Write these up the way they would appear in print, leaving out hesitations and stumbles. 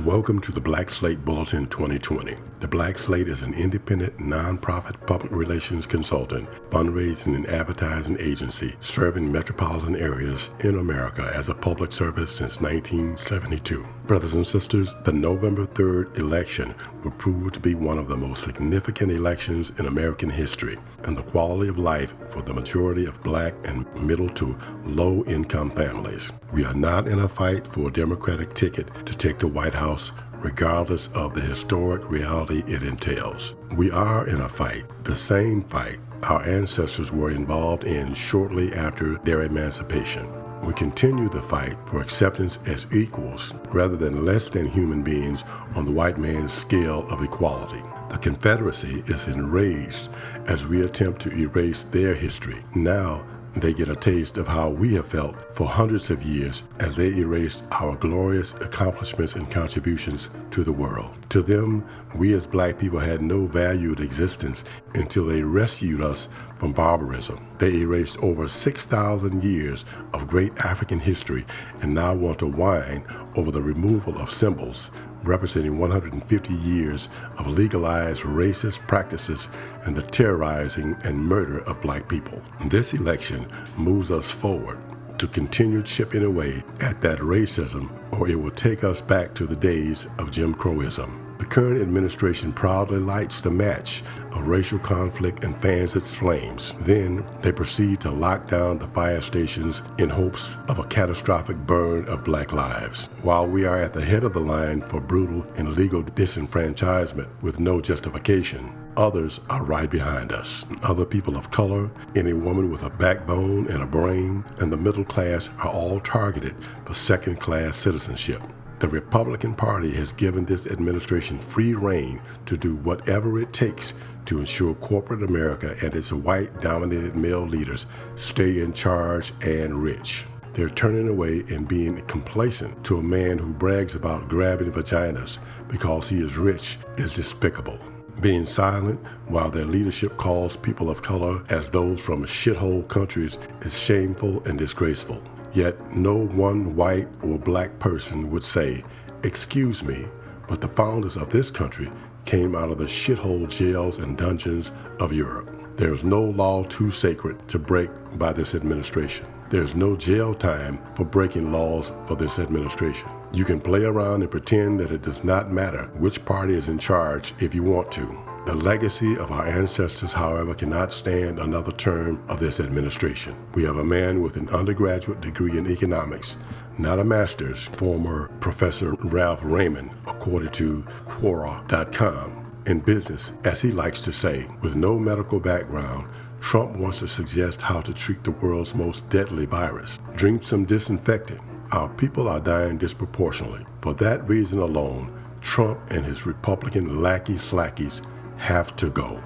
Welcome to the Black Slate Bulletin 2020. The Black Slate is an independent, nonprofit public relations consultant, fundraising and advertising agency serving metropolitan areas in America as a public service since 1972. Brothers and sisters, the November 3rd election will prove to be one of the most significant elections in American history, and the quality of life for the majority of black and middle to low-income families. We are not in a fight for a Democratic ticket to take the White House, regardless of the historic reality it entails. We are in a fight, the same fight our ancestors were involved in shortly after their emancipation. We continue the fight for acceptance as equals rather than less than human beings on the white man's scale of equality. The Confederacy is enraged as we attempt to erase their history. Now they get a taste of how we have felt for hundreds of years as they erased our glorious accomplishments and contributions to the world. To them, we as black people had no valued existence until they rescued us from barbarism. They erased over 6,000 years of great African history and now want to whine over the removal of symbols representing 150 years of legalized racist practices and the terrorizing and murder of black people. This election moves us forward to continue chipping away at that racism, or it will take us back to the days of Jim Crowism. The current administration proudly lights the match of racial conflict and fans its flames. Then they proceed to lock down the fire stations in hopes of a catastrophic burn of black lives. While we are at the head of the line for brutal and legal disenfranchisement with no justification, others are right behind us. Other people of color, any woman with a backbone and a brain, and the middle class are all targeted for second-class citizenship. The Republican Party has given this administration free rein to do whatever it takes to ensure corporate America and its white-dominated male leaders stay in charge and rich. They're turning away and being complacent to a man who brags about grabbing vaginas because he is rich is despicable. Being silent while their leadership calls people of color as those from shithole countries is shameful and disgraceful. Yet no one white or black person would say, "Excuse me, but the founders of this country came out of the shithole jails and dungeons of Europe." There is no law too sacred to break by this administration. There's no jail time for breaking laws for this administration. You can play around and pretend that it does not matter which party is in charge if you want to. The legacy of our ancestors, however, cannot stand another term of this administration. We have a man with an undergraduate degree in economics, not a master's, former Professor Ralph Raymond, according to Quora.com. In business, as he likes to say, with no medical background, Trump wants to suggest how to treat the world's most deadly virus. Drink some disinfectant. Our people are dying disproportionately. For that reason alone, Trump and his Republican lackey-slackies have to go.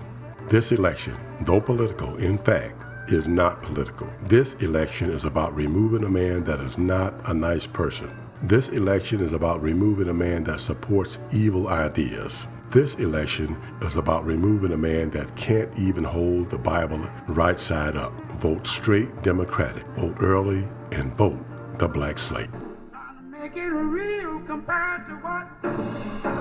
This election, though political, in fact, is not political. This election is about removing a man that is not a nice person. This election is about removing a man that supports evil ideas. This election is about removing a man that can't even hold the Bible right side up. Vote straight Democratic. Vote early and vote the Black Slate. Trying to make it real compared to what